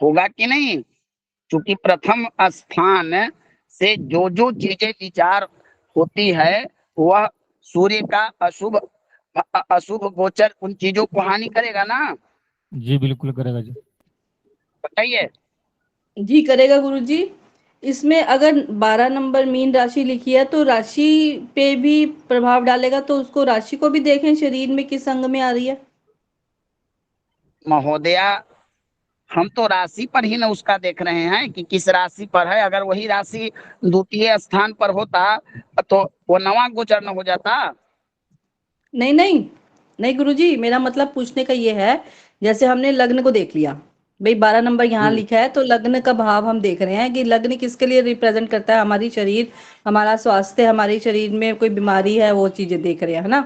होगा कि नहीं? क्योंकि प्रथम स्थान से जो जो चीजें विचार होती है वह सूर्य का अशुभ गोचर उन चीजों को हानि करेगा ना। जी बिल्कुल करेगा जी। बताइए। जी करेगा गुरुजी। इसमें अगर 12 नंबर मीन राशि लिखी है तो राशि पे भी प्रभाव डालेगा, तो उसको राशि को भी देखें शरीर में किस अंग में आ रही है। महोदया, हम तो राशि पर ही ना उसका देख रहे हैं कि किस राशि पर है। अगर वही राशि द्वितीय स्थान पर होता तो वो नवा गोचर न हो जाता। नहीं नहीं नहीं गुरुजी, मेरा मतलब पूछने का ये है, जैसे हमने लग्न को देख लिया, भाई 12 नंबर यहाँ लिखा है तो लग्न का भाव हम देख रहे हैं कि लग्न किसके लिए रिप्रेजेंट करता है, हमारी शरीर, हमारा स्वास्थ्य, हमारे शरीर में कोई बीमारी है, वो चीजें देख रहे हैं, है ना।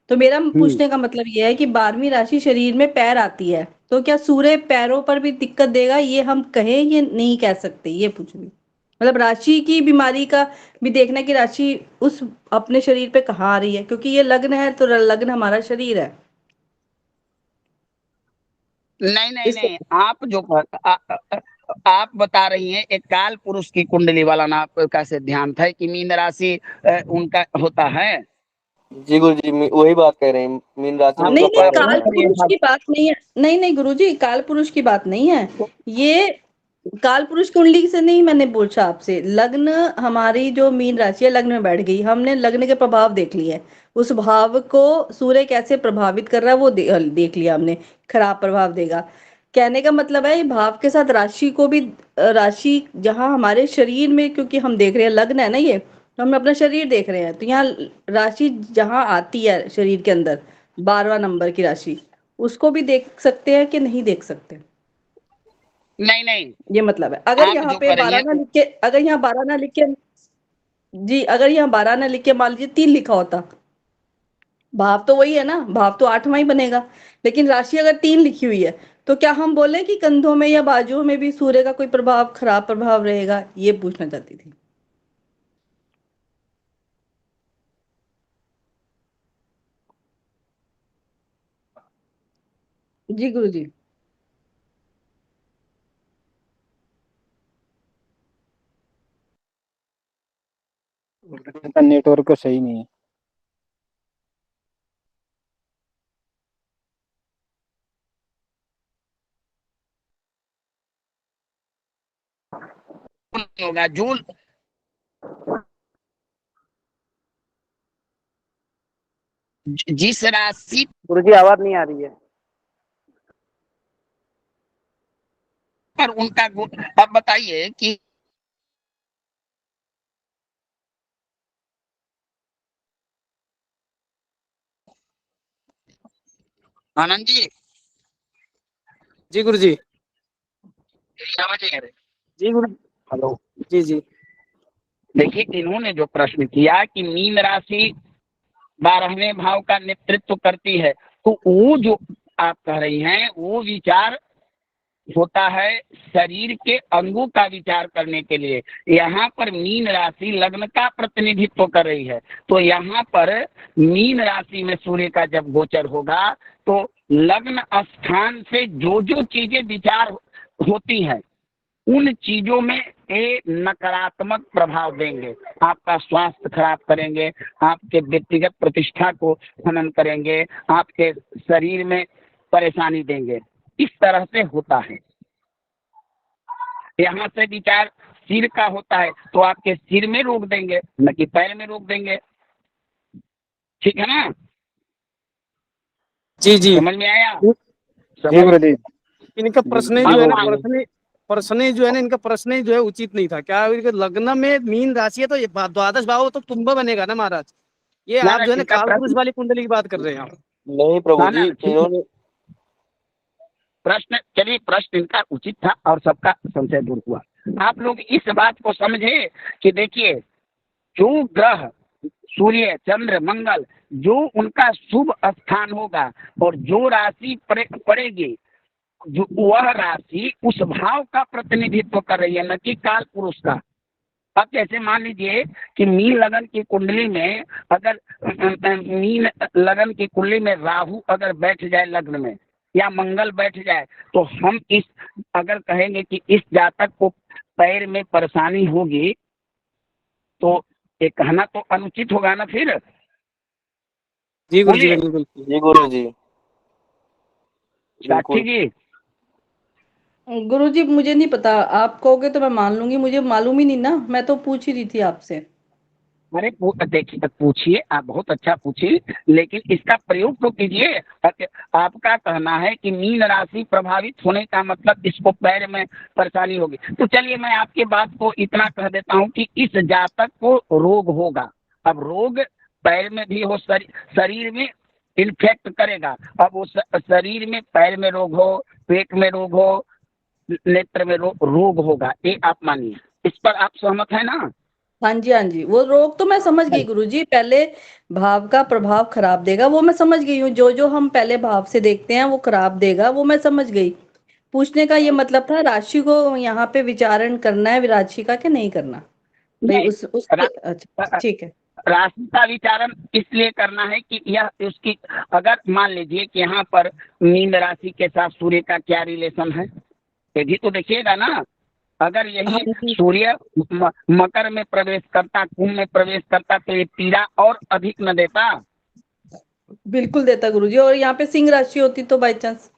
तो मेरा पूछने का मतलब ये है कि 12वीं राशि शरीर में पैर आती है, तो क्या सूर्य पैरों पर भी दिक्कत देगा, ये हम कहें ये नहीं कह सकते, ये पूछ रही हूँ। मतलब राशि की बीमारी का भी देखना कि राशि उस अपने शरीर पे कहाँ आ रही है, क्योंकि ये लग्न है तो लग्न हमारा शरीर है। नहीं नहीं इस नहीं, आप जो आप बता रही हैं एक काल पुरुष की कुंडली वाला ना आपका सिद्धांत है कि मीन राशि उनका होता है। जी गुरु जी, वही बात कह रहे हैं, मीन राशि में आप नहीं उनका तो नहीं, पैर पहले होता काल ही है। करिए पुरुष की बात नहीं है। नहीं नहीं गुरुजी, काल पुरुष की बात नहीं है ये। काल पुरुष कुंडली से नहीं मैंने पूछा आपसे, लग्न हमारी जो मीन राशि है लग्न में बैठ गई, हमने लग्न के प्रभाव देख लिए हैं, उस भाव को सूर्य कैसे प्रभावित कर रहा है वो देख लिया हमने, खराब प्रभाव देगा। कहने का मतलब है ये भाव के साथ राशि को भी, राशि जहां हमारे शरीर में, क्योंकि हम देख रहे हैं लग्न है ना ये, तो हम अपना शरीर देख रहे हैं, तो यहाँ राशि जहां आती है शरीर के अंदर, 12वां नंबर की राशि, उसको भी देख सकते हैं कि नहीं देख सकते, नहीं नहीं, ये मतलब है। अगर आप यहाँ जो पे कर रही 12 हैं ना लिख के, अगर यहाँ 12 ना लिख के, जी अगर यहाँ 12 ना लिख के मान लीजिए 3 लिखा होता, भाव तो वही है ना, भाव तो 8वां ही बनेगा, लेकिन राशि अगर 3 लिखी हुई है, तो क्या हम बोले कि कंधों में या बाजुओं में भी सूर्य का कोई प्रभाव, खराब प्रभाव रहेगा, ये पूछना चाहती थी। जी गुरु जी। इनका नेटवर्क सही नहीं है। होगा जून। जिस राशि गुरु जी आवाज नहीं आ रही है। पर उनका अब बताइए कि आनंद जी। जी गुरु जी। जी गुरु। हेलो। जी जी। देखिए इन्होंने जो प्रश्न किया कि मीन राशि 12वें भाव का नेतृत्व करती है, तो वो जो आप कह रही हैं वो विचार होता है शरीर के अंगों का विचार करने के लिए। यहाँ पर मीन राशि लग्न का प्रतिनिधित्व कर रही है, तो यहाँ पर मीन राशि में सूर्य का जब गोचर होगा तो लग्न स्थान से जो जो चीजें विचार होती हैं उन चीजों में ये नकारात्मक प्रभाव देंगे, आपका स्वास्थ्य खराब करेंगे, आपके व्यक्तिगत प्रतिष्ठा को हनन करेंगे, आपके शरीर में परेशानी देंगे। इस तरह से होता है। यहाँ से विचार सिर का होता है तो आपके सिर में रोक देंगे, न कि पैर में रोक देंगे। ठीक है ना? जी जी। समझ में आया? जी समझ। गुरु जी। इनका प्रश्न ही जो अब है ना, प्रश्न ही जो है ना, इनका प्रश्न ही जो है उचित नहीं था। क्या लग्न में मीन राशि है तो ये द्वादश भाव तो कुंभ बनेगा ना महाराज। ये ना आप ना, जो है ना इनका काल पुरुष प्रश्न वाली कुंडली की बात कर रहे हैं आप। नहीं प्रभु ना जी, ना ठीक है। इन्होंने प्रश्न, चलिए प्रश्न इनका उचित था और सबका संशय दूर हुआ। आप लोग इस बात को समझे कि देखिए जो ग्रह सूर्य चंद्र मंगल जो उनका शुभ स्थान होगा और जो राशि पड़ेगी, जो वह राशि उस भाव का प्रतिनिधित्व कर रही है, न कि काल पुरुष का। अब जैसे मान लीजिए कि मीन लगन की कुंडली में अगर मीन लगन की कुंडली में राहु अगर बैठ जाए लग्न में, या मंगल बैठ जाए तो हम इस अगर कहेंगे कि इस जातक को पैर में परेशानी होगी तो ये कहना तो अनुचित होगा ना फिर। जी गुरु जी, बोलिए बिल्कुल। जी गुरु जी। साक्षी जी। गुरुजी मुझे नहीं पता, आप कहोगे तो मैं मान लूंगी, मुझे मालूम ही नहीं ना, मैं तो पूछ ही रही थी आपसे। अरे देखिए पूछिए, आप बहुत अच्छा पूछिए, लेकिन इसका प्रयोग तो कीजिए। आपका कहना है कि मीन राशि प्रभावित होने का मतलब इसको पैर में परेशानी होगी, तो चलिए मैं आपकी बात को इतना कह देता हूँ कि इस जातक को रोग होगा। अब रोग पैर में भी हो, शरीर में इन्फेक्ट करेगा। अब वो शरीर में पैर में रोग हो, पेट में रोग हो, नेत्र में रोग होगा, ये आप मानिए। इस पर आप सहमत है ना? हाँ जी हाँ जी, वो रोग तो मैं समझ गई गुरुजी, पहले भाव का प्रभाव खराब देगा वो मैं समझ गई हूँ, जो जो हम पहले भाव से देखते हैं वो खराब देगा वो मैं समझ गई। पूछने का ये मतलब था राशि को यहाँ पे विचारण करना है विराशि का कि नहीं करना, भाई नहीं, उस अच्छा ठीक है। राशि का विचारण इसलिए करना है कि यह उसकी, अगर मान लीजिए कि यहाँ पर मीन राशि के साथ सूर्य का क्या रिलेशन है, ये भी तो देखिएगा ना। अगर हाँ यही जी सूर्य मकर में प्रवेश करता, कुंभ में प्रवेश करता, तो ये पीड़ा और अधिक न देता। बिल्कुल देता गुरुजी, और यहाँ पे सिंह राशि होती तो बाई चांस।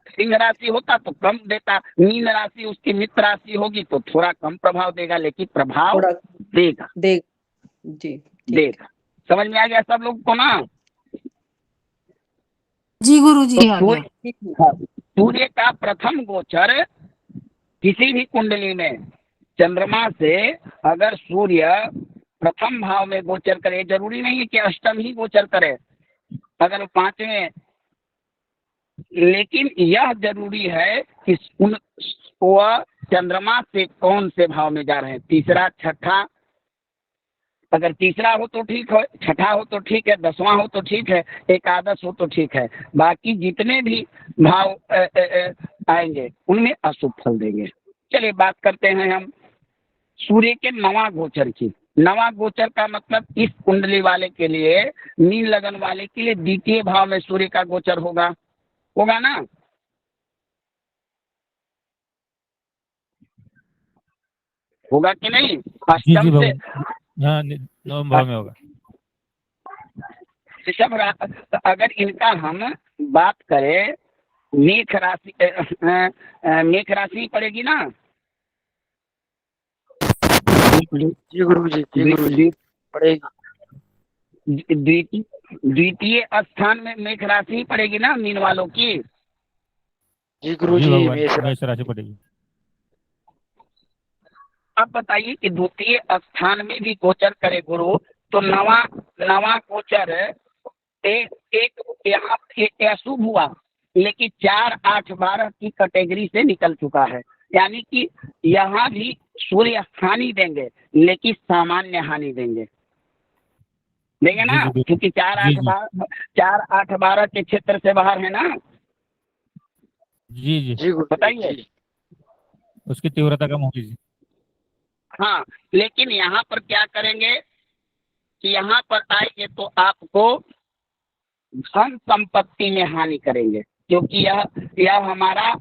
सिंह राशि होता तो कम देता, मीन राशि उसकी मित्र राशि होगी तो थोड़ा कम प्रभाव देगा, लेकिन प्रभाव थोड़ा देगा दे जी ठीक। देगा। समझ में आ गया सब लोग को ना? जी गुरु जी, आ गया। सूर्य का प्रथम गोचर किसी भी कुंडली में चंद्रमा से अगर सूर्य प्रथम भाव में गोचर करे, जरूरी नहीं है कि अष्टम ही गोचर करे, अगर पांचवें, लेकिन यह जरूरी है कि वह चंद्रमा से कौन से भाव में जा रहे हैं, तीसरा छठा। अगर तीसरा हो तो ठीक है, छठा हो तो ठीक है, 10वां हो तो ठीक है, एकादश हो तो ठीक है। बाकी जितने भी भाव आएंगे उनमें अशुभ फल देंगे। चलिए बात करते हैं हम सूर्य के नवा गोचर की। नवा गोचर का मतलब इस कुंडली वाले के लिए, मीन लगन वाले के लिए द्वितीय भाव में सूर्य का गोचर होगा ना? होगा कि नहीं? जी अष्टम से हाँ, नवम भाव में होगा। ऋषभ अगर इनका हम बात करें, मेष राशि, मेष राशि पड़ेगी ना? जी गुरु जी पड़ेगा। द्वितीय स्थान में मेष राशि पड़ेगी ना मीन वालों की? जी गुरु जी मेष राशि पड़ेगी। अब बताइए कि द्वितीय स्थान में भी गोचर करे गुरु, तो नवा गोचर एक यहाँ अशुभ हुआ, लेकिन 4, 8, 12 की कैटेगरी से निकल चुका है। यानी कि यहाँ भी सूर्य हानि देंगे, लेकिन सामान्य हानि देंगे ना, क्योंकि 4, 8, 12 के क्षेत्र से बाहर है ना। जी बताइए, उसकी तीव्रता कम होगी जी। हाँ, लेकिन यहाँ पर क्या करेंगे कि यहाँ पर आएंगे तो आपको धन संपत्ति में हानि करेंगे, क्योंकि यह हमारा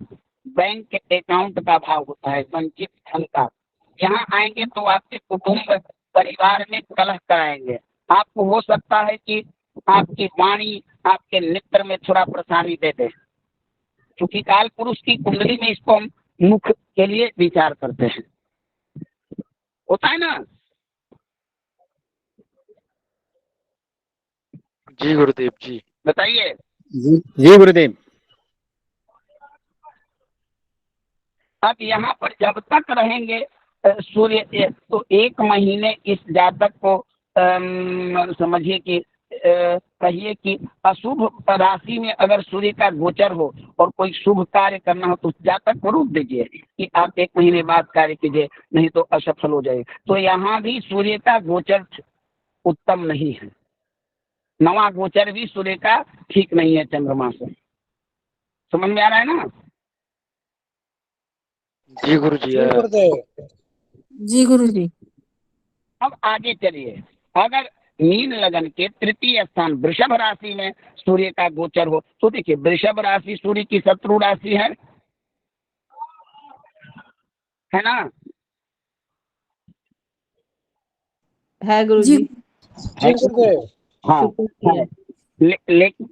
बैंक अकाउंट का भाव होता है, संचित धन का। यहाँ आएंगे तो आपके कुटुंब परिवार में कलह कराएंगे। आपको हो सकता है कि आपकी वाणी, आपके नेत्र में थोड़ा परेशानी दे दे, क्योंकि काल पुरुष की कुंडली में इसको हम मुख के लिए विचार करते हैं, होता है ना? जी गुरुदेव जी। बताइए। जी गुरुदेव। अब यहाँ पर जब तक रहेंगे सूर्य, तो 1 महीने इस जातक को समझिए कि कहिए कि अशुभ राशि में अगर सूर्य का गोचर हो और कोई शुभ कार्य करना हो तो जातक को रोक दीजिए कि आप 1 महीने बाद कार्य कीजिए, नहीं तो असफल हो जाएगा। तो यहाँ भी सूर्य का गोचर उत्तम नहीं है, नवा गोचर भी सूर्य का ठीक नहीं है चंद्रमा से। समझ में आ रहा है ना? जी गुरु जी। जी गुरु जी। अब आगे चलिए, अगर मीन लगन के तृतीय स्थान वृषभ राशि में सूर्य का गोचर हो, तो देखिए वृषभ राशि सूर्य की शत्रु राशि है ना? है जी गुरुजी। है जी गुरुदेव। हाँ शुक्र है। है। लेकिन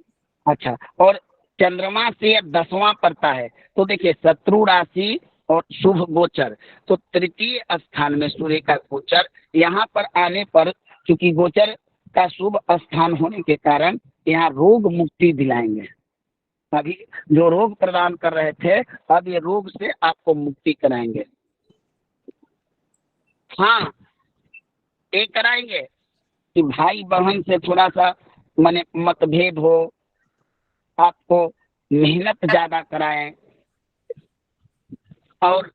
अच्छा, और चंद्रमा से यह 10वां पड़ता है, तो देखिए शत्रु राशि और शुभ गोचर, तो तृतीय स्थान में सूर्य का गोचर, यहाँ पर आने पर क्योंकि गोचर का शुभ स्थान होने के कारण यहाँ रोग मुक्ति दिलाएंगे। अभी जो रोग प्रदान कर रहे थे, अब ये रोग से आपको मुक्ति कराएंगे। हाँ, ये कराएंगे कि भाई बहन से थोड़ा सा माने मतभेद हो, आपको मेहनत ज्यादा कराएं, और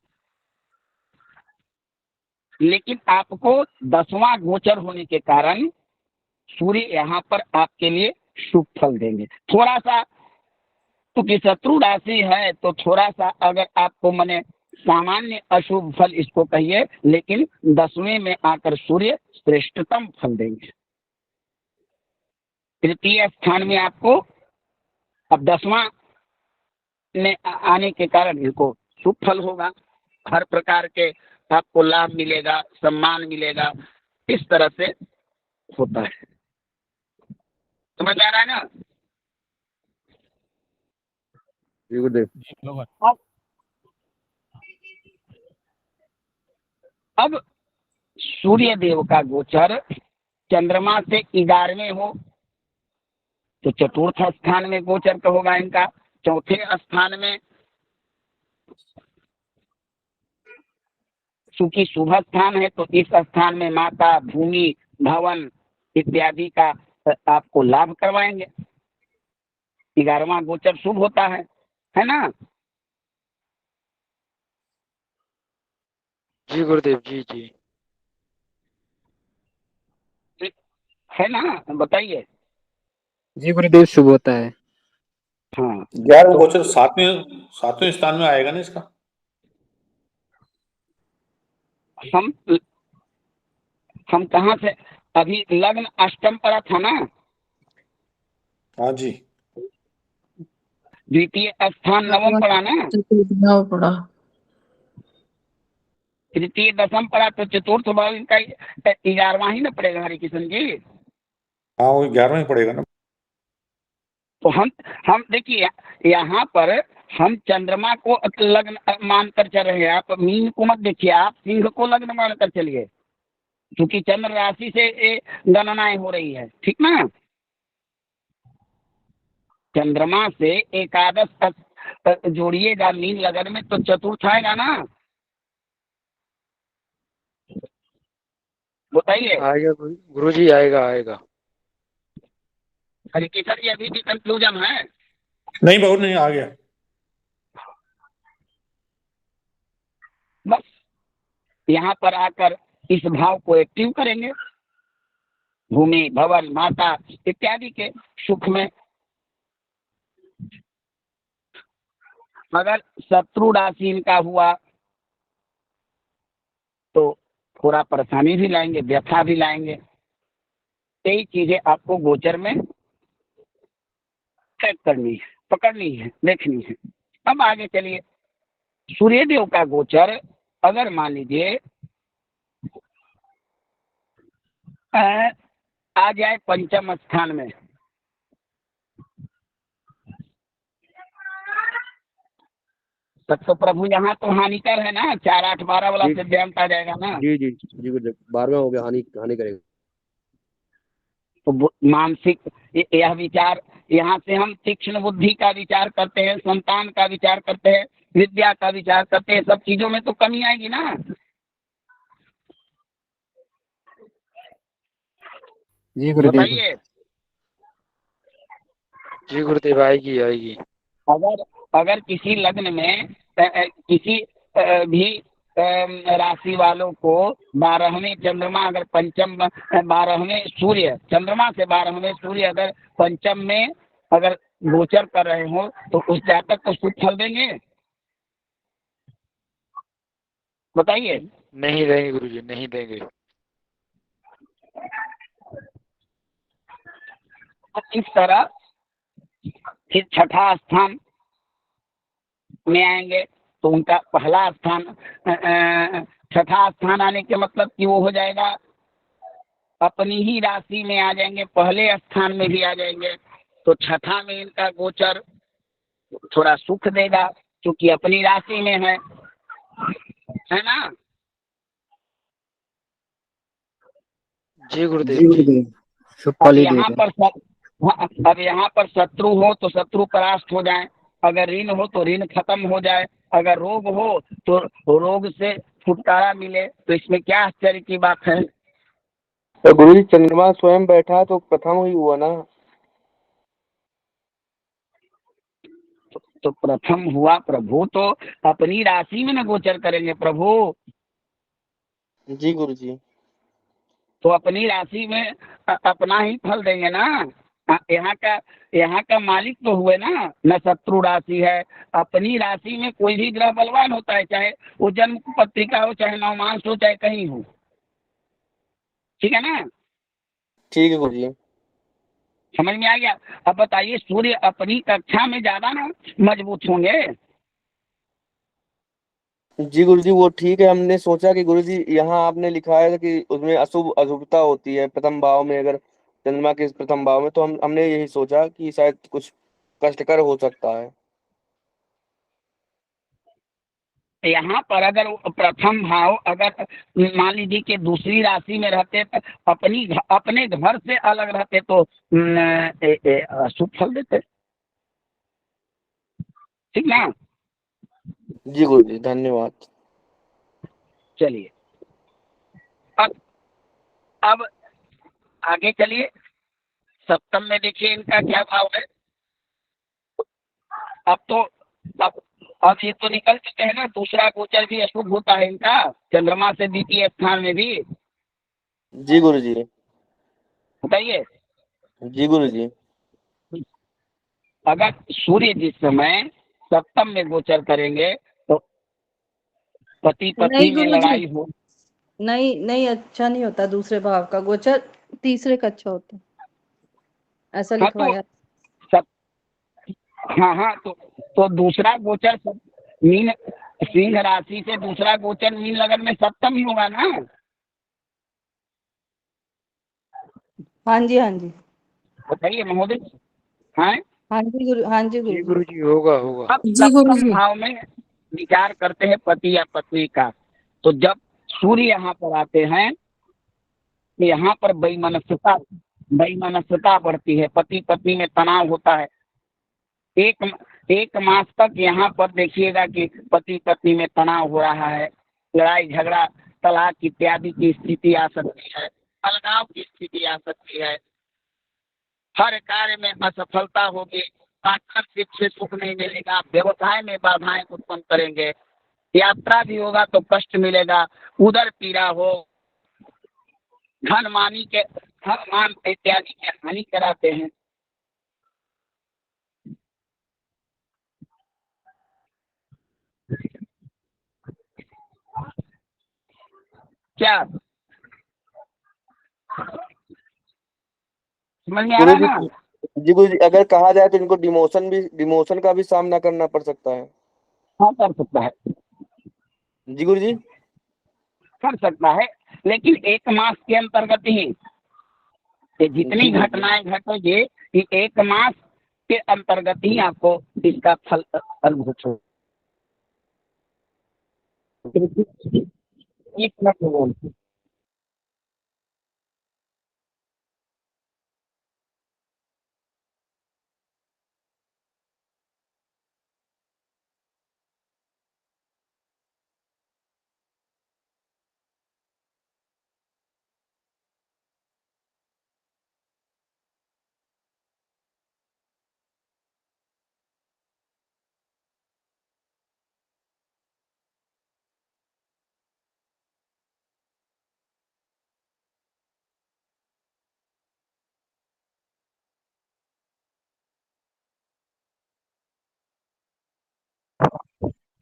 लेकिन आपको 10वां गोचर होने के कारण सूर्य यहाँ पर आपके लिए शुभ फल देंगे। थोड़ा सा क्योंकि शत्रु राशि है, तो थोड़ा सा अगर आपको माने सामान्य अशुभ फल इसको कहिए, लेकिन 10वें में आकर सूर्य श्रेष्ठतम फल देंगे। तृतीय स्थान में आपको अब 10वां में आने के कारण इनको शुभ फल होगा, हर प्रकार के आपको लाभ मिलेगा, सम्मान मिलेगा, इस तरह से होता है। समझ आ रहा है ना? जी गुरुदेव। अब सूर्य देव का गोचर चंद्रमा से 11वें हो तो चतुर्थ स्थान में गोचर का होगा इनका। चौथे स्थान में चूंकि शुभ स्थान है, तो इस स्थान में माता, भूमि, भवन इत्यादि का आपको लाभ करवाएंगे। 11वां गोचर शुभ होता है ना? जी गुरुदेव। जी जी। है ना? बताइए। जी गुरुदेव, शुभ होता है। हाँ, 11वां तो गोचर सातवें स्थान में आएगा ना इसका? हम कहाँ से, अभी लग्न अष्टम पड़ा था ना, हाँ जी। द्वितीय स्थान नवम पड़ा ना, पड़ा। तृतीय दसम पड़ा, तो चतुर्थ भाव इनका 11वां ही ना पड़ेगा हरि किशन जी। हाँ, वो 11वां ही पड़ेगा ना। तो हम देखिए यहाँ पर हम चंद्रमा को लग्न मानकर चल रहे हैं, आप मीन को मत देखिए, आप सिंह को लग्न मानकर चलिए, क्योंकि चंद्र राशि से ये गणनाएं हो रही है, ठीक ना? चंद्रमा से एकादश तक जोड़िएगा मीन लगन में, तो चतुर्थ आएगा ना? बताइए आएगा गुरुजी, आएगा आएगा। हरि किशन जी, अभी भी कंक्लूजन है? नहीं बहुत नहीं, आ गया। बस यहाँ पर आकर इस भाव को एक्टिव करेंगे, भूमि, भवन, माता इत्यादि के सुख में। अगर शत्रु राशि इनका हुआ तो थोड़ा परेशानी भी लाएंगे, व्यथा भी लाएंगे। कई चीजें आपको गोचर में चेक करनी है, पकड़नी है, देखनी है। अब आगे चलिए, सूर्यदेव का गोचर अगर मान लीजिए आ जाए पंचम स्थान में, तब तो प्रभु यहाँ तो हानिकर है ना, 4, 8, 12 वाला सिद्धांत आ जाएगा ना। जी जी जी गुरुदेव। 12वां हो गया, हानि हानि करेगा। तो मानसिक यह विचार, यहाँ से हम तीक्ष्ण बुद्धि का विचार करते हैं, संतान का विचार करते हैं, विद्या का विचार करते हैं, सब चीजों में तो कमी आएगी ना। जी गुरुदेव। बताइए, जी गुरुदेव, आएगी आएगी। अगर अगर किसी लग्न में किसी भी राशि वालों को 12वें चंद्रमा अगर पंचम 12वें सूर्य, चंद्रमा से 12वें सूर्य अगर पंचम में अगर गोचर कर रहे हो, तो उस जातक को शुभ फल देंगे? बताइए। नहीं देंगे गुरुजी, नहीं देंगे। इस तरह फिर छठा स्थान में आएंगे तो उनका पहला स्थान छठा स्थान आने के मतलब कि वो हो जाएगा अपनी ही राशि में आ जाएंगे, पहले स्थान में भी आ जाएंगे। तो छठा में इनका गोचर थोड़ा सुख देगा क्योंकि अपनी राशि में है ना। जी गुरुदेव। शुभ अब फल ही यहाँ देगा। पर अब यहाँ पर शत्रु हो तो शत्रु परास्त हो जाए, अगर ऋण हो तो ऋण खत्म हो जाए, अगर रोग हो तो रोग से छुटकारा मिले, तो इसमें क्या आश्चर्य की बात है। तो गुरु जी चंद्रमा स्वयं बैठा तो प्रथम ही हुआ ना। तो प्रथम हुआ प्रभु, तो अपनी राशि में न गोचर करेंगे प्रभु। जी गुरु जी। तो अपनी राशि में अपना ही फल देंगे ना। यहाँ का मालिक तो हुए ना, न शत्रु राशि है। अपनी राशि में कोई भी ग्रह बलवान होता है, चाहे वो जन्म पत्रिका हो, चाहे नवमांस हो, चाहे कहीं हो। ठीक है ना। ठीक है गुरु जी। समझ में आ गया। अब बताइए, सूर्य अपनी कक्षा में ज्यादा ना मजबूत होंगे। जी गुरु जी वो ठीक है, हमने सोचा कि गुरु जी यहाँ आपने लिखा है कि उसमें अशुभ अशुभता होती है प्रथम भाव में, अगर चंद्रमा के प्रथम भाव में, तो हमने यही सोचा कि शायद कुछ कष्टकर हो सकता है। यहाँ पर अगर प्रथम भाव अगर मान लीजिए कि दूसरी राशि में रहते तो अपने घर से अलग रहते तो अशुभ फल देते। ठीक ना। जी गुरु जी धन्यवाद। चलिए अब आगे चलिए। सप्तम में देखिए इनका क्या भाव है। अब ये तो निकल चुके हैं ना, दूसरा गोचर भी अशुभ होता है इनका, चंद्रमा से द्वितीय स्थान में भी। जी गुरु जी। बताइए। जी गुरु जी। अगर सूर्य जिस समय सप्तम में गोचर करेंगे तो पति पत्नी नहीं में गुरु जी, लड़ाई हो। नहीं नहीं, अच्छा नहीं होता दूसरे भाव का गोचर, तीसरे का अच्छा होता, ऐसा हाँ तो लिखवाया। सब हाँ तो दूसरा गोचर मीन सिंह राशि से दूसरा गोचर मीन लगन में सप्तम ही होगा ना। हाँ जी, हाँ जी, बताइए महोदय। हाँ हाँ जी गुरु, हाँ जी जी गुरु जी। गुरु जी होगा होगा। अब जी गुरु सप्तम जी। भाव में विचार करते हैं पति या पत्नी का, तो जब सूर्य यहाँ पर आते हैं तो यहाँ पर वैमनस्यता बढ़ती है, पति पत्नी में तनाव होता है। एक मास तक यहाँ पर देखिएगा कि पति पत्नी में तनाव हो रहा है, लड़ाई झगड़ा तलाक इत्यादि की स्थिति आ सकती है, अलगाव की स्थिति आ सकती है, हर कार्य में असफलता होगी, पार्टनरशिप से सुख नहीं मिलेगा, व्यवसाय में बाधाएं उत्पन्न करेंगे, यात्रा भी होगा तो कष्ट मिलेगा, उदर पीड़ा हो, धन मान इत्यादि की हानि कराते हैं। क्या समझ में आ रहा गुरु है जी। ना। जी गुरु जी अगर कहा जाए तो इनको डिमोशन का भी सामना करना पड़ सकता है। हाँ कर सकता है, जी गुरु जी। कर सकता है, लेकिन एक मास के अंतर्गत ही ये जितनी जी गुरु जी। घटनाएं घटेगी, ये एक मास के अंतर्गत ही आपको इसका फल अनुभूत हो। एक मिनट में बोलते।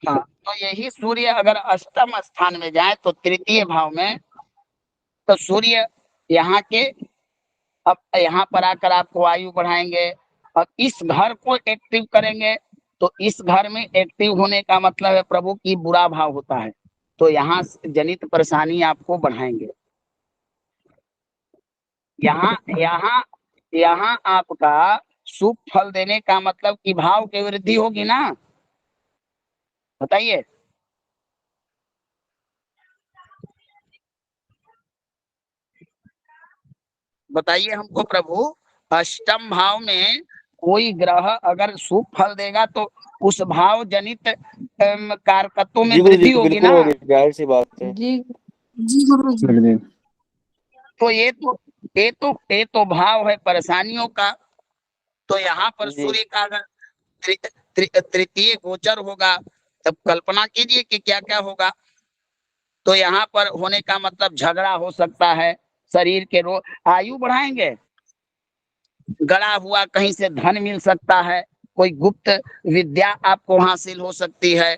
हाँ, तो यही सूर्य अगर अष्टम स्थान में जाए तो तृतीय भाव में, तो सूर्य यहाँ के अब यहाँ पर आकर आपको आयु बढ़ाएंगे। अब इस घर को एक्टिव करेंगे, तो इस घर में एक्टिव होने का मतलब है प्रभु की बुरा भाव होता है, तो यहाँ जनित परेशानी आपको बढ़ाएंगे। यहाँ यहाँ यहाँ आपका शुभ फल देने का मतलब कि भाव की वृद्धि होगी ना, बताइए। बताइए हमको प्रभु, अष्टम भाव में कोई ग्रह अगर शुभ फल देगा तो उस भाव जनित कारकत्वों में जी गुरु जी वृद्धि होगी बिल्कुल ना। होगी, जाहिर सी बात है। जी जी गुरु जी। तो ये तो भाव है परेशानियों का। तो यहाँ पर जी सूर्य का अगर तृतीय गोचर होगा, तब कल्पना कीजिए कि क्या क्या होगा। तो यहाँ पर होने का मतलब झगड़ा हो सकता है, शरीर के रोग, आयु बढ़ाएंगे, गड़ा हुआ कहीं से धन मिल सकता है, कोई गुप्त विद्या आपको हासिल हो सकती है।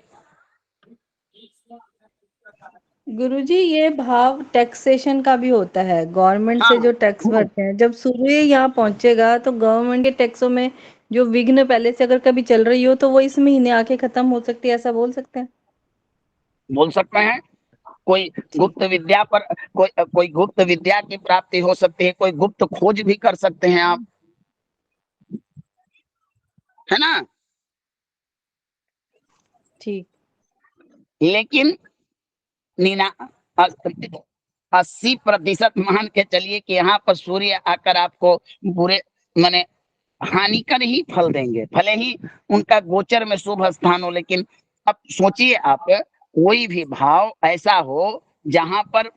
गुरुजी, ये भाव टैक्सेशन का भी होता है, गवर्नमेंट से हाँ जो टैक्स भरते हैं, जब सूर्य यहाँ पहुंचेगा तो गवर्नमेंट के टैक्सों में जो विघ्न पहले से अगर कभी चल रही हो तो वो इस महीने आके खत्म हो सकती है, ऐसा बोल सकते हैं। बोल सकते हैं। कोई ठीक। गुप्त विद्या पर कोई गुप्त विद्या की प्राप्ति हो सकती है, कोई गुप्त खोज भी कर सकते हैं आप, है ना। ठीक। लेकिन नीना 80% मान के चलिए कि यहाँ पर सूर्य आकर आपको बुरे माने हानिकर ही फल देंगे, भले ही उनका गोचर में शुभ स्थान हो। लेकिन अब सोचिए आप, कोई भी भाव ऐसा हो जहां पर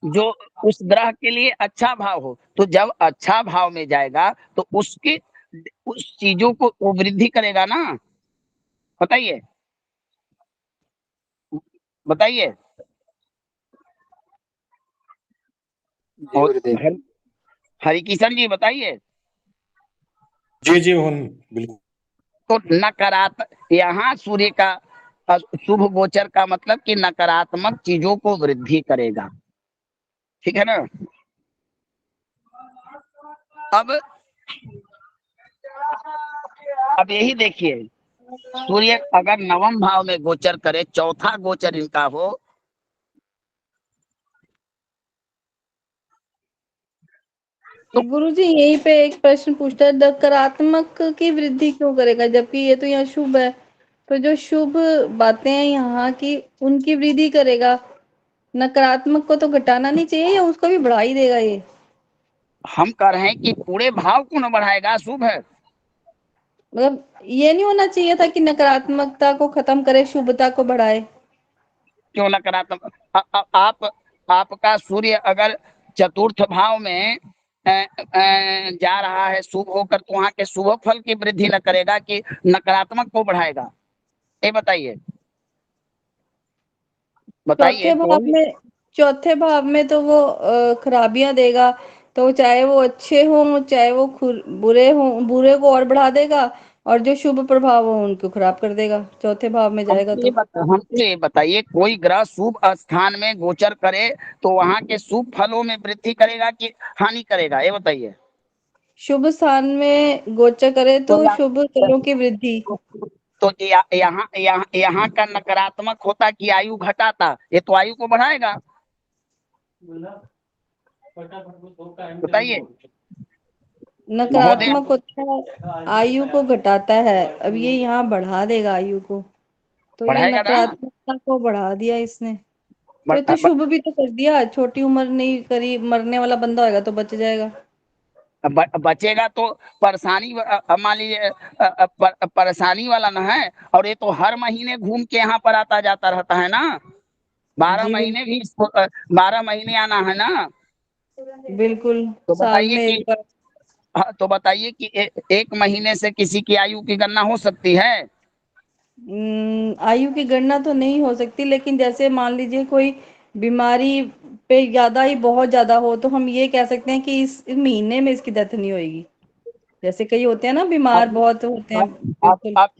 जो उस ग्रह के लिए अच्छा भाव हो, तो जब अच्छा भाव में जाएगा तो उसके उस चीजों को वो वृद्धि करेगा ना। बताइए बताइए। जी और गुरुदेव। हरिकिशन जी बताइए। जी जी मोहन, बिल्कुल। तो नकारात्मक, यहाँ सूर्य का शुभ गोचर का मतलब कि नकारात्मक चीजों को वृद्धि करेगा, ठीक है ना। अब यही देखिए, सूर्य अगर नवम भाव में गोचर करे, चौथा गोचर इनका हो, तो गुरुजी यहीं पे एक प्रश्न पूछता है, नकारात्मक की वृद्धि क्यों करेगा जबकि ये तो यहाँ शुभ है, तो जो शुभ बातें हैं यहाँ की उनकी वृद्धि करेगा, नकारात्मक को तो घटाना नहीं चाहिए या उसको भी बढ़ा ही देगा ये। हम कह रहे हैं कि पूरे भाव को न बढ़ाएगा, शुभ है। मतलब ये नहीं होना चाहिए था कि नकारात्मकता को खत्म करे, शुभता को बढ़ाए। क्यों नकारात्मक? आप आपका सूर्य अगर चतुर्थ भाव में जा रहा है शुभ होकर, तो वहां के शुभ फल की वृद्धि न करेगा कि नकारात्मक को बढ़ाएगा, ये बताइए। बताइए कोई। चौथे भाव में तो वो खराबियां देगा, तो चाहे वो अच्छे हों चाहे वो बुरे हों, बुरे को और बढ़ा देगा और जो शुभ प्रभाव हो उनको खराब कर देगा, चौथे भाव में जाएगा तो। हमको ये बताइए, कोई ग्रह शुभ स्थान में गोचर करे तो वहां के शुभ फलों में वृद्धि करेगा कि हानि करेगा, ये बताइए। शुभ स्थान में गोचर करे तो तो शुभ फलों की वृद्धि। तो यहाँ का नकारात्मक होता कि आयु घटाता, ये तो आयु को बढ़ाएगा, बताइए महोदय। नकारात्मक होता है आयु को घटाता है, अब ये यहाँ बढ़ा देगा आयु को, तो ये बढ़ाएगा ना। नकारात्मकता को बढ़ा दिया इसने। तो ये तो शुभ भी तो कर दिया, छोटी उम्र नहीं करी, मरने वाला बंदा होगा तो बच जाएगा। बचेगा तो परेशानी, मान लीजिए परेशानी वाला ना है। और ये तो हर महीने घूम के यहाँ पर आता जाता रहता है ना, 12 जी महीने भी इसको 12 महीने आना है ना। बिल्कुल, तो साल बताइए में एक कि बार। हाँ, तो बताइए कि एक महीने से किसी की आयु की गणना हो सकती है? आयु की गणना तो नहीं हो सकती, लेकिन जैसे मान लीजिए कोई बीमारी पे ज्यादा ही बहुत ज्यादा हो तो हम ये कह सकते हैं कि इस महीने में इसकी डेथ नहीं होगी। जैसे कई होते हैं ना बीमार अब बहुत होते हैं, अब बिल्कुल। अब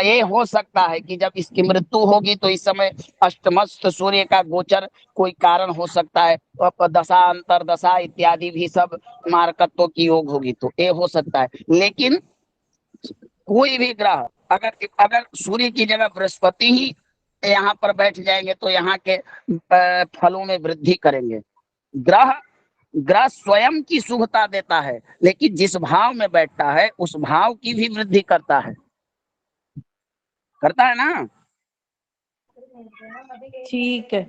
ये हो सकता है कि जब इसकी मृत्यु होगी तो इस समय अष्टमस्थ सूर्य का गोचर कोई कारण हो सकता है, दशा अंतर दशा इत्यादि भी सब मारकत्व की योग होगी, तो ये हो सकता है। लेकिन कोई भी ग्रह अगर अगर सूर्य की जगह बृहस्पति ही यहाँ पर बैठ जाएंगे तो यहाँ के फलों में वृद्धि करेंगे। ग्रह ग्रह स्वयं की शुभता देता है, लेकिन जिस भाव में बैठता है उस भाव की भी वृद्धि करता है ना। ठीक है।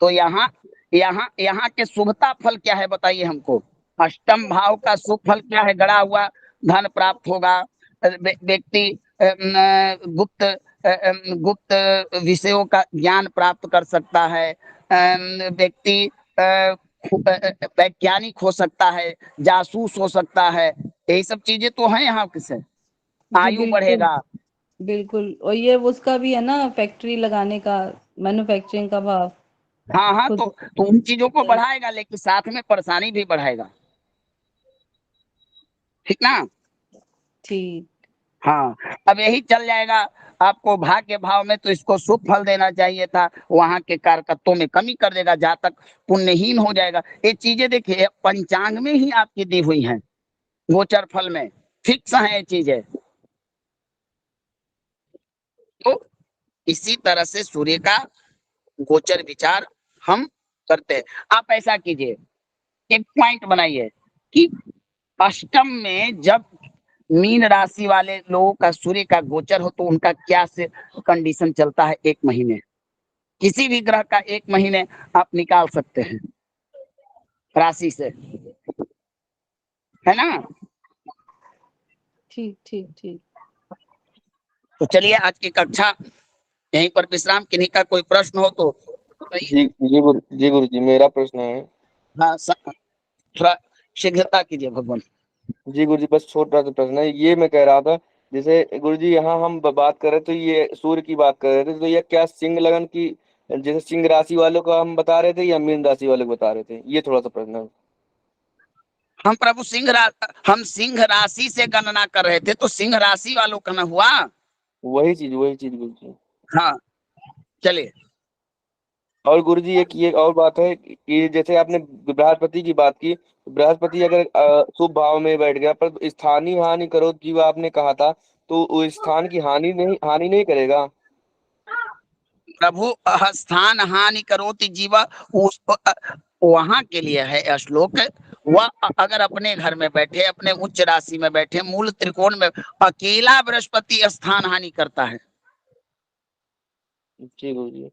तो यहाँ यहाँ यहाँ के शुभता फल क्या है बताइए हमको। अष्टम भाव का शुभ फल क्या है? गड़ा हुआ धन प्राप्त होगा, व्यक्ति गुप्त गुप्त विषयों का ज्ञान प्राप्त कर सकता है, व्यक्ति वैज्ञानिक हो सकता है, जासूस हो सकता है, यही सब चीजें तो हैं यहाँ से। जी आयु बिल्कुल बढ़ेगा। बिल्कुल। और ये उसका भी है ना, फैक्ट्री लगाने का, मैन्युफैक्चरिंग का भाव हाँ हाँ, खुद। तो उन चीजों को बढ़ाएगा, लेकिन साथ में परेशानी भी बढ़ाएगा, ठीक ना। ठीक। हाँ, अब यही चल जाएगा आपको भाग्य भाव में, तो इसको शुभ फल देना चाहिए था, वहां के कारकत्वों में कमी कर देगा, जातक पुण्यहीन हो जाएगा। ये चीजें देखिए पंचांग में ही आपकी दी हुई हैं, गोचर फल में फिक्स है ये चीजें। तो इसी तरह से सूर्य का गोचर विचार हम करते हैं। आप ऐसा कीजिए, एक पॉइंट बनाइए कि अष्टम में जब मीन राशि वाले लोगों का सूर्य का गोचर हो तो उनका क्या से कंडीशन चलता है एक महीने। किसी भी ग्रह का एक महीने आप निकाल सकते हैं राशि से, है ना। ठीक ठीक ठीक। तो चलिए आज की कक्षा यहीं पर विश्राम। किन्हीं का कोई प्रश्न हो तो जी जी गुरु जी, मेरा प्रश्न है। हाँ, थोड़ा शीघ्रता कीजिए भगवान। जी गुरु जी, बस छोटा सा प्रश्न है। ये मैं कह रहा था, जैसे गुरु जी यहाँ हम बात कर रहे थे, ये सूर्य की बात कर रहे थे, तो ये क्या सिंह लगन की, जैसे सिंह राशि वालों का हम बता रहे थे या मीन राशि वालों को बता रहे थे? ये थोड़ा सा प्रश्न है। हम प्रभु हम सिंह राशि से गणना कर रहे थे, तो सिंह राशि वालों का ना हुआ। वही चीज गुरु जी। हाँ, चलिए। और गुरु जी एक ये और बात है कि जैसे आपने बृहस्पति की बात की, बृहस्पति अगर शुभ भाव में बैठ गया, पर स्थानीय हानि करो जीव आपने कहा था, तो उस स्थान की हानि नहीं करेगा? प्रभु स्थान हानि करोति जीव, उस वहां के लिए है श्लोक। वह अगर अपने घर में बैठे, अपने उच्च राशि में बैठे, मूल त्रिकोण में अकेला बृहस्पति स्थान हानि करता है। जी गुरु जी,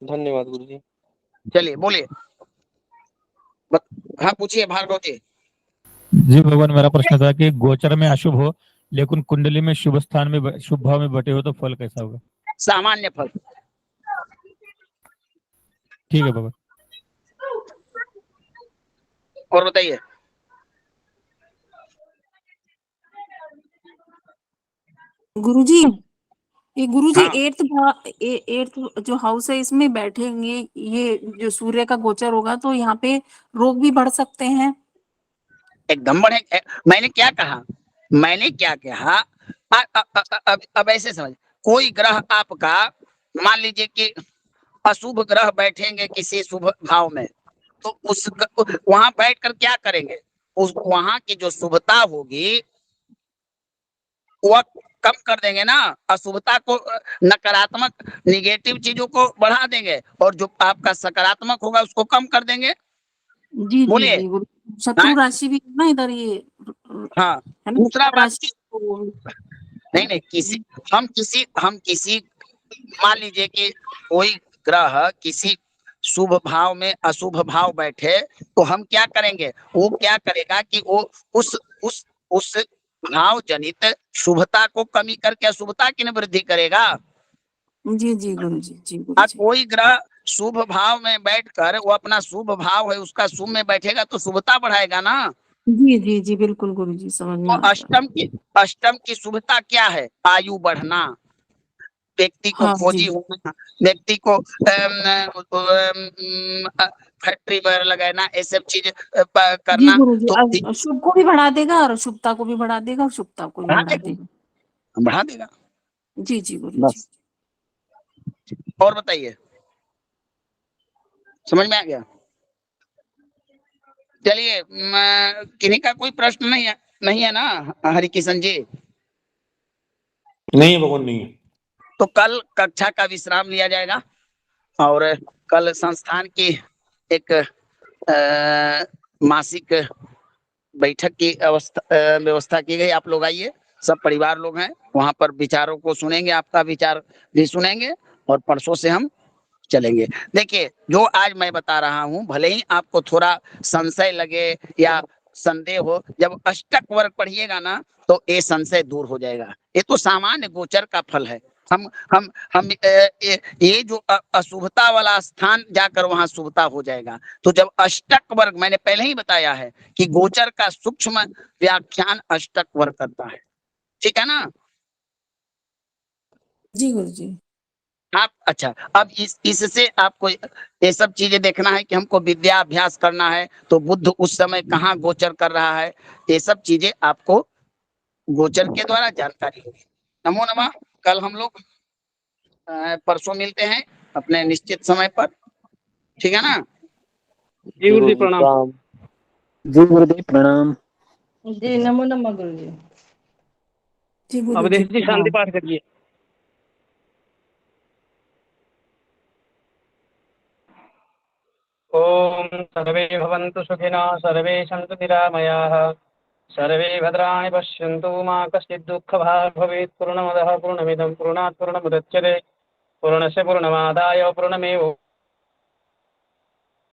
धन्यवाद गुरु जी। चलिए बोलिए। हाँ पूछिए भार्गव जी। जी भगवान, मेरा प्रश्न था कि गोचर में अशुभ हो लेकिन कुंडली में शुभ स्थान में शुभ भाव में बैठे हो तो फल कैसा होगा? सामान्य फल। ठीक है भगवान। और बताइए। गुरुजी, ये गुरुजी हाँ, एट्थ जो हाउस है इसमें बैठेंगे, ये जो सूर्य का गोचर होगा तो यहाँ पे रोग भी बढ़ सकते हैं। एकदम बढ़े। मैंने क्या कहा, मैंने क्या कहा, अब ऐसे समझ, कोई ग्रह आपका मान लीजिए कि अशुभ ग्रह बैठेंगे किसी शुभ भाव में, तो उस वहां बैठकर क्या करेंगे, उस वहां की जो शुभता होगी वह कम कर देंगे ना, अशुभता को, नकारात्मक निगेटिव चीजों को बढ़ा देंगे, और जो आपका सकारात्मक होगा उसको कम कर देंगे। जी जी बोलिए। जी गुरु, शत्रु राशि भी है ना इधर, ये हाँ, है ना दूसरा बात राशि नहीं हम किसी मान लीजिए कि कोई ग्रह किसी शुभ भाव में अशुभ भाव बैठे, तो हम क्या करेंगे, वो क्या करेगा कि वो उस भाव जनित शुभता को कमी करके अशुभता की वृद्धि करेगा। जी जी गुरु जी, जी गुरु जी। कोई ग्रह शुभ भाव में बैठकर वो अपना शुभ भाव है उसका शुभ में बैठेगा तो शुभता बढ़ाएगा ना। जी जी जी बिल्कुल गुरु जी, समझ में तो आ गया। अष्टम की शुभता क्या है, आयु बढ़ना। व्यक्ति को हाँ खोजी जी होना, व्यक्ति को फैक्ट्री वगैरह लगाना, ये सब चीज जी करना गुरु जी, तो शुभ को भी बढ़ा देगा और शुभता को भी बढ़ा देगा और शुभता को भी बढ़ा बढ़ा देगा, देगा। बढ़ा देगा। जी जी गुरु जी। बस और बताइए, समझ में आ गया? चलिए, किन्हीं का कोई प्रश्न नहीं है ना हरि किशन जी? नहीं भगवान, नहीं है। तो कल कक्षा का विश्राम लिया जाएगा और कल संस्थान की एक मासिक बैठक की व्यवस्था की गई। आप लोग आइए, सब परिवार लोग हैं, वहां पर विचारों को सुनेंगे, आपका विचार भी सुनेंगे और परसों से हम चलेंगे। देखिए, जो आज मैं बता रहा हूं, भले ही आपको थोड़ा संशय लगे या संदेह हो, जब अष्टक वर्ग पढ़िएगा ना तो ये संशय दूर हो जाएगा। ये तो सामान्य गोचर का फल है। हम ये जो अशुभता वाला स्थान जाकर वहां शुभता हो जाएगा। तो जब अष्टक वर्ग, मैंने पहले ही बताया है कि गोचर का सूक्ष्म व्याख्यान अष्टक वर्ग करता है, ठीक है ना? जी गुरु जी। आप अच्छा, अब इससे आपको ये सब चीजें देखना है कि हमको विद्या अभ्यास करना है, तो बुद्ध उस समय कहाँ गोचर कर रहा है, ये सब चीजें आपको गोचर के द्वारा जानकारी होगी। नमो नमः। कल हम लोग परसों मिलते हैं अपने निश्चित समय पर, ठीक है ना? जी गुरु जी प्रणाम। जी गुरुदेव प्रणाम। जी नमो नमः गुरु जी। जी गुरु जी अवधेश जी शांति प्रणाम। पाठ करिए। ओम सर्वे भवन्तु सुखिनः, सर्वे सन्तु निरामयाः, सर्वे भद्राणि पश्यन्तु, मा कश्चित् दुःखभाग् भवेत्। पूर्णमदः पूर्णमिदं पूर्णात् पूर्णमुदच्यते, पूर्णस्य पूर्णमादाय पूर्णमेव